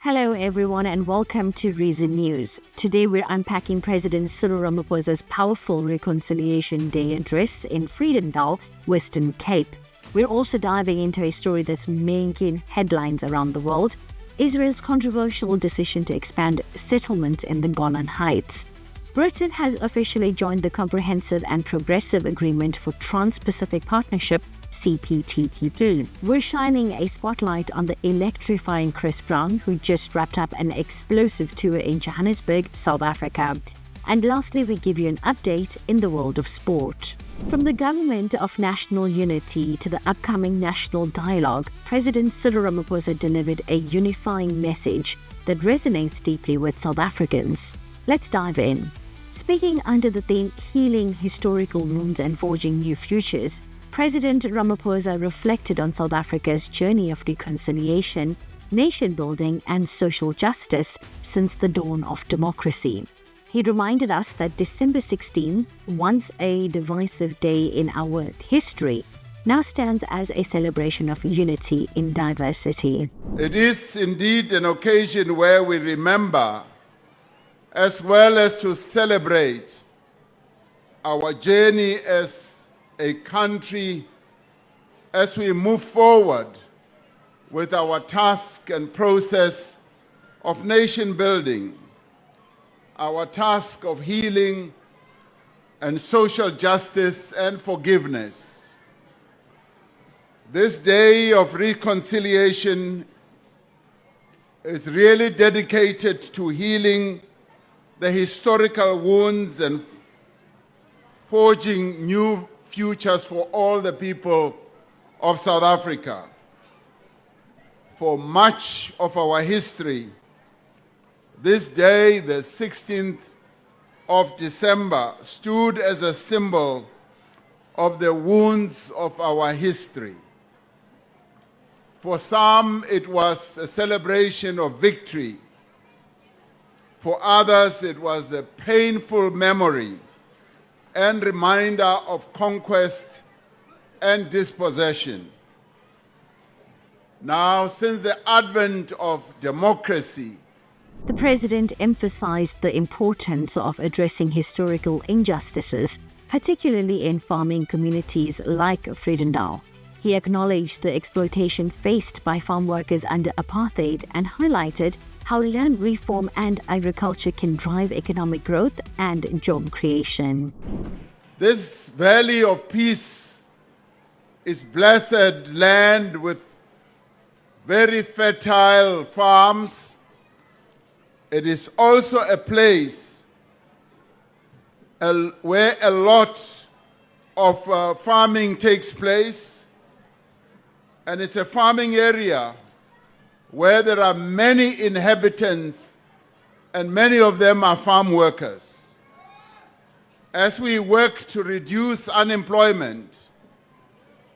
Hello everyone and welcome to Reason News. Today we're unpacking President Cyril Ramaphosa's powerful Reconciliation Day address in Vredendal, Western Cape. We're also diving into a story that's making headlines around the world, Israel's controversial decision to expand settlements in the Golan Heights. Britain has officially joined the Comprehensive and Progressive Agreement for Trans-Pacific Partnership, CPTPP. We're shining a spotlight on the electrifying Chris Brown, who just wrapped up an explosive tour in Johannesburg, South Africa. And lastly, we give you an update in the world of sport. From the Government of National Unity to the upcoming National Dialogue, President Cyril Ramaphosa delivered a unifying message that resonates deeply with South Africans. Let's dive in. Speaking under the theme Healing Historical Wounds and Forging New Futures, President Ramaphosa reflected on South Africa's journey of reconciliation, nation-building and social justice since the dawn of democracy. He reminded us that December 16, once a divisive day in our history, now stands as a celebration of unity in diversity. It is indeed an occasion where we remember, as well as to celebrate, our journey as a country as we move forward with our task and process of nation building, our task of healing and social justice and forgiveness. This day of reconciliation is really dedicated to healing the historical wounds and forging new futures for all the people of South Africa. For much of our history, this day, the 16th of December, stood as a symbol of the wounds of our history. For some, it was a celebration of victory. For others, it was a painful memory and reminder of conquest and dispossession. Now, since the advent of democracy, the president emphasized the importance of addressing historical injustices, particularly in farming communities like Vredendal. He acknowledged the exploitation faced by farm workers under apartheid and highlighted how land reform and agriculture can drive economic growth and job creation. This Valley of Peace is blessed land with very fertile farms. It is also a place where a lot of farming takes place, and it's a farming area where there are many inhabitants and many of them are farm workers. As we work to reduce unemployment,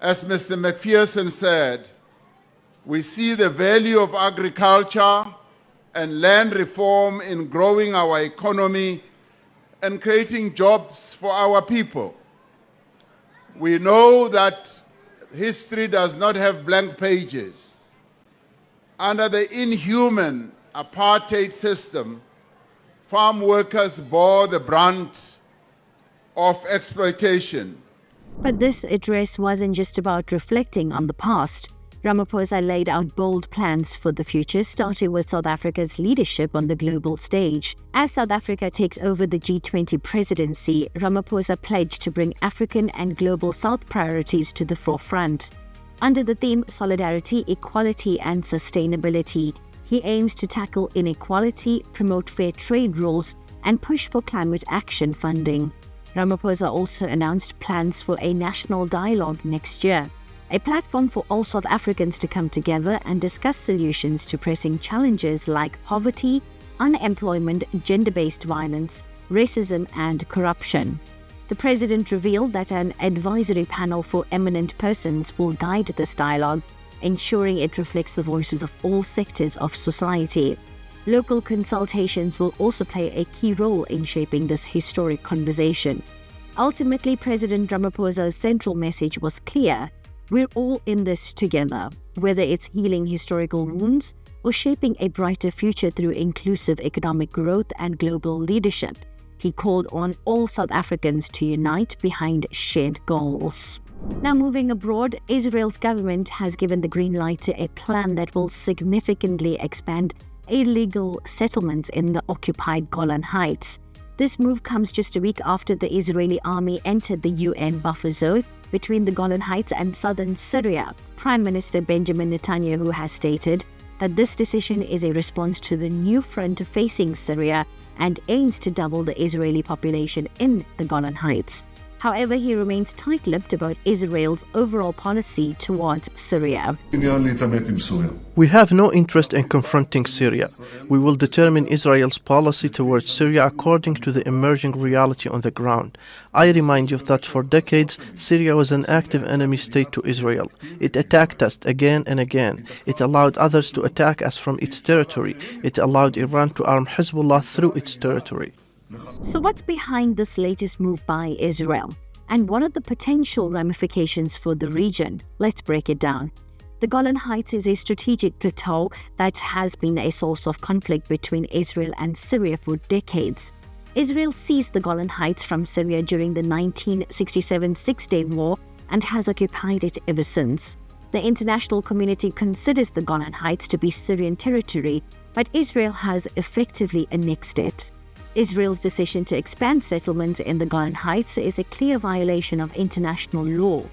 as Mr. McPherson said, we see the value of agriculture and land reform in growing our economy and creating jobs for our people. We know that history does not have blank pages. Under the inhuman apartheid system, farm workers bore the brunt of exploitation. But this address wasn't just about reflecting on the past. Ramaphosa laid out bold plans for the future, starting with South Africa's leadership on the global stage. As South Africa takes over the G20 presidency, Ramaphosa pledged to bring African and Global South priorities to the forefront. Under the theme Solidarity, Equality and Sustainability, he aims to tackle inequality, promote fair trade rules, and push for climate action funding. Ramaphosa also announced plans for a national dialogue next year, a platform for all South Africans to come together and discuss solutions to pressing challenges like poverty, unemployment, gender-based violence, racism, and corruption. The president revealed that an advisory panel for eminent persons will guide this dialogue, ensuring it reflects the voices of all sectors of society. Local consultations will also play a key role in shaping this historic conversation. Ultimately, President Ramaphosa's central message was clear: we're all in this together, whether it's healing historical wounds, or shaping a brighter future through inclusive economic growth and global leadership. He called on all South Africans to unite behind shared goals. Now moving abroad, Israel's government has given the green light to a plan that will significantly expand illegal settlements in the occupied Golan Heights. This move comes just a week after the Israeli army entered the UN buffer zone between the Golan Heights and southern Syria. Prime Minister Benjamin Netanyahu has stated that this decision is a response to the new front facing Syria and aims to double the Israeli population in the Golan Heights. However, he remains tight-lipped about Israel's overall policy towards Syria. We have no interest in confronting Syria. We will determine Israel's policy towards Syria according to the emerging reality on the ground. I remind you that for decades, Syria was an active enemy state to Israel. It attacked us again and again. It allowed others to attack us from its territory. It allowed Iran to arm Hezbollah through its territory. So what's behind this latest move by Israel? And what are the potential ramifications for the region? Let's break it down. The Golan Heights is a strategic plateau that has been a source of conflict between Israel and Syria for decades. Israel seized the Golan Heights from Syria during the 1967 Six-Day War and has occupied it ever since. The international community considers the Golan Heights to be Syrian territory, but Israel has effectively annexed it. Israel's decision to expand settlements in the Golan Heights is a clear violation of international law.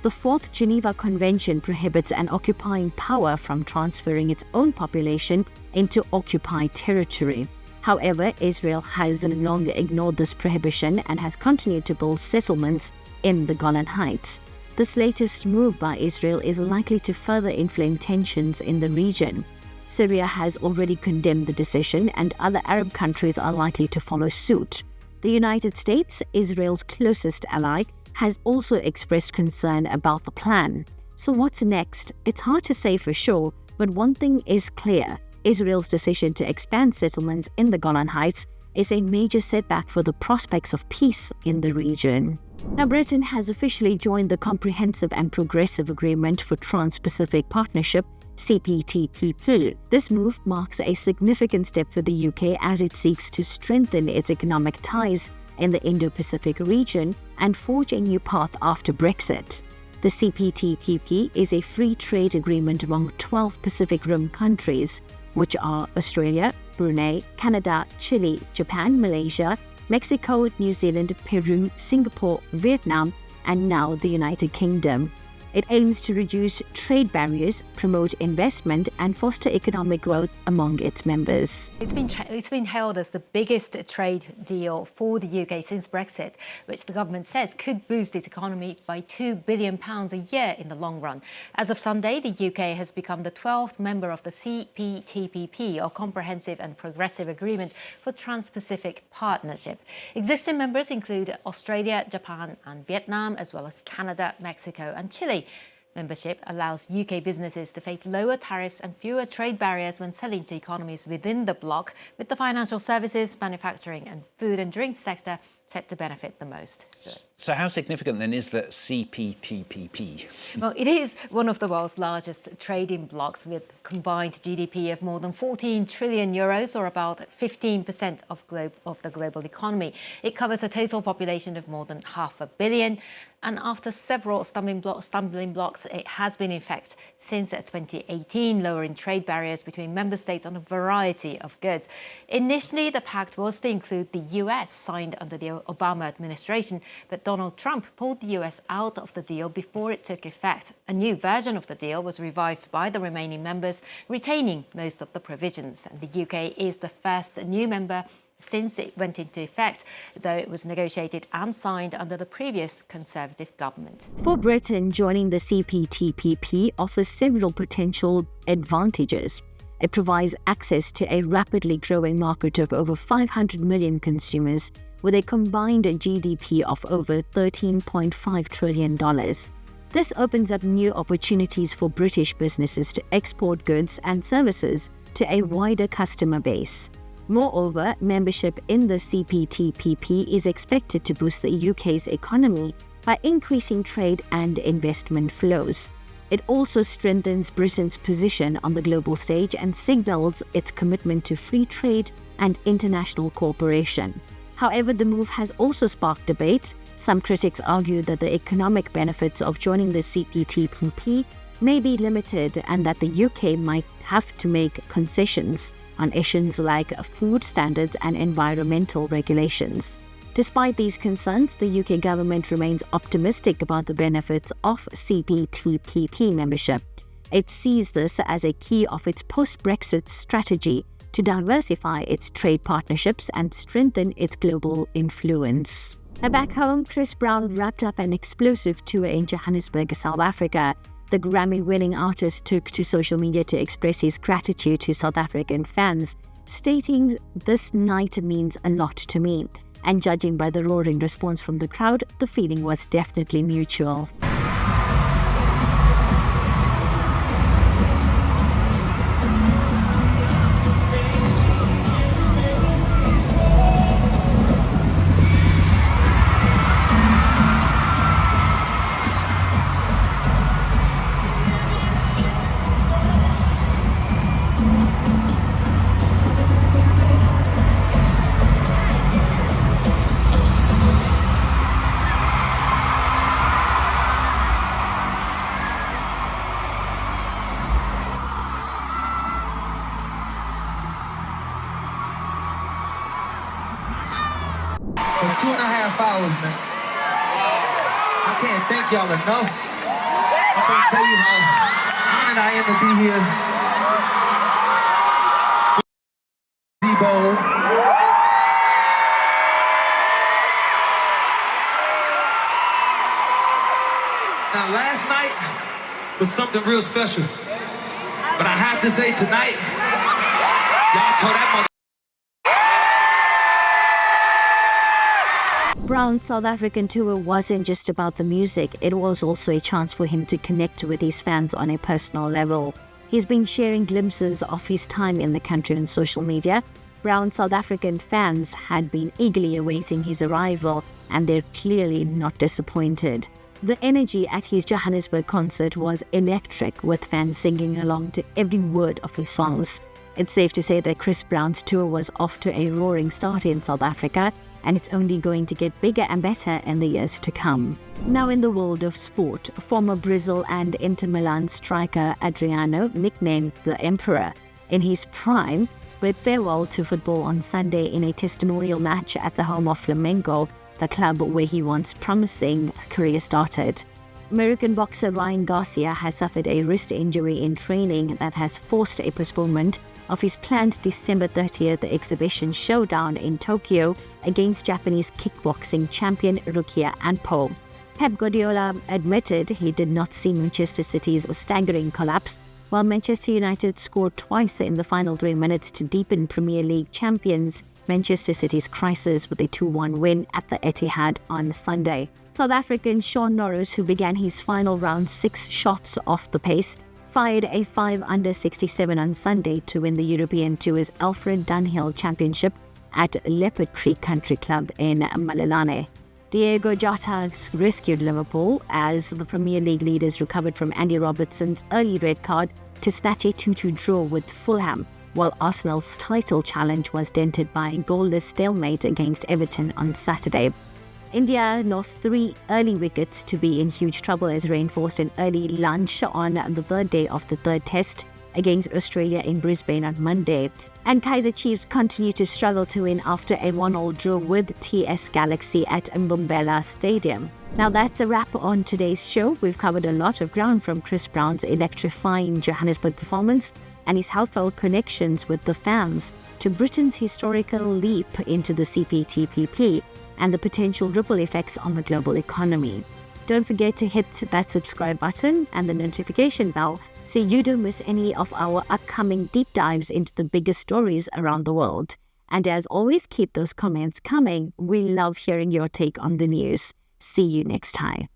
The Fourth Geneva Convention prohibits an occupying power from transferring its own population into occupied territory. However, Israel has long ignored this prohibition and has continued to build settlements in the Golan Heights. This latest move by Israel is likely to further inflame tensions in the region. Syria has already condemned the decision, and other Arab countries are likely to follow suit. The United States, Israel's closest ally, has also expressed concern about the plan. So what's next? It's hard to say for sure, but one thing is clear. Israel's decision to expand settlements in the Golan Heights is a major setback for the prospects of peace in the region. Now, Britain has officially joined the Comprehensive and Progressive Agreement for Trans-Pacific Partnership, CPTPP. This move marks a significant step for the UK as it seeks to strengthen its economic ties in the Indo-Pacific region and forge a new path after Brexit. The CPTPP is a free trade agreement among 12 Pacific Rim countries, which are Australia, Brunei, Canada, Chile, Japan, Malaysia, Mexico, New Zealand, Peru, Singapore, Vietnam, and now the United Kingdom. It aims to reduce trade barriers, promote investment, and foster economic growth among its members. It's been hailed as the biggest trade deal for the UK since Brexit, which the government says could boost its economy by £2 billion a year in the long run. As of Sunday, the UK has become the 12th member of the CPTPP, or Comprehensive and Progressive Agreement for Trans-Pacific Partnership. Existing members include Australia, Japan, and Vietnam, as well as Canada, Mexico, and Chile. Membership allows UK businesses to face lower tariffs and fewer trade barriers when selling to economies within the bloc, with the financial services, manufacturing and food and drink sector set to benefit the most. So how significant then is the CPTPP? Well, it is one of the world's largest trading blocs with combined GDP of more than 14 trillion euros, or about 15% of the global economy. It covers a total population of more than 500 million. And after several stumbling blocks, it has been in effect since 2018, lowering trade barriers between member states on a variety of goods. Initially, the pact was to include the US, signed under the Obama administration, but Donald Trump pulled the US out of the deal before it took effect. A new version of the deal was revived by the remaining members, retaining most of the provisions. And the UK is the first new member since it went into effect, though it was negotiated and signed under the previous Conservative government. For Britain, joining the CPTPP offers several potential advantages. It provides access to a rapidly growing market of over 500 million consumers, with a combined GDP of over $13.5 trillion. This opens up new opportunities for British businesses to export goods and services to a wider customer base. Moreover, membership in the CPTPP is expected to boost the UK's economy by increasing trade and investment flows. It also strengthens Britain's position on the global stage and signals its commitment to free trade and international cooperation. However, the move has also sparked debate. Some critics argue that the economic benefits of joining the CPTPP may be limited and that the UK might have to make concessions on issues like food standards and environmental regulations. Despite these concerns, the UK government remains optimistic about the benefits of CPTPP membership. It sees this as a key of its post-Brexit strategy to diversify its trade partnerships and strengthen its global influence. Now back home, Chris Brown wrapped up an explosive tour in Johannesburg, South Africa. The Grammy-winning artist took to social media to express his gratitude to South African fans, stating, "This night means a lot to me." And judging by the roaring response from the crowd, the feeling was definitely mutual. For 2.5 hours, man. I can't thank y'all enough. I can't tell you how honored I am to be here. Debo. Now, last night was something real special. But I have to say tonight, y'all told that mother. Brown's South African tour wasn't just about the music, it was also a chance for him to connect with his fans on a personal level. He's been sharing glimpses of his time in the country on social media. Brown's South African fans had been eagerly awaiting his arrival, and they're clearly not disappointed. The energy at his Johannesburg concert was electric, with fans singing along to every word of his songs. It's safe to say that Chris Brown's tour was off to a roaring start in South Africa, and it's only going to get bigger and better in the years to come. Now in the world of sport, former Brazil and Inter Milan striker Adriano, nicknamed the Emperor, in his prime, bid farewell to football on Sunday in a testimonial match at the home of Flamengo, the club where he once promising career started. American boxer Ryan Garcia has suffered a wrist injury in training that has forced a postponement of his planned December 30th exhibition showdown in Tokyo against Japanese kickboxing champion Rukia Anpo. Pep Guardiola admitted he did not see Manchester City's staggering collapse, while Manchester United scored twice in the final 3 minutes to deepen Premier League champions Manchester City's crisis with a 2-1 win at the Etihad on Sunday. South African Shaun Norris, who began his final round 6 shots off the pace, fired a 5 under 67 on Sunday to win the European Tour's Alfred Dunhill Championship at Leopard Creek Country Club in Malelane. Diego Jota rescued Liverpool as the Premier League leaders recovered from Andy Robertson's early red card to snatch a 2-2 draw with Fulham, while Arsenal's title challenge was dented by a goalless stalemate against Everton on Saturday. India lost 3 early wickets to be in huge trouble as rain forced an early lunch on the third day of the third test against Australia in Brisbane on Monday. And Kaizer Chiefs continue to struggle to win after a 1-1 draw with TS Galaxy at Mbombela Stadium. Now that's a wrap on today's show. We've covered a lot of ground, from Chris Brown's electrifying Johannesburg performance and his heartfelt connections with the fans to Britain's historical leap into the CPTPP and the potential ripple effects on the global economy. Don't forget to hit that subscribe button and the notification bell so you don't miss any of our upcoming deep dives into the biggest stories around the world. And as always, keep those comments coming. We love hearing your take on the news. See you next time.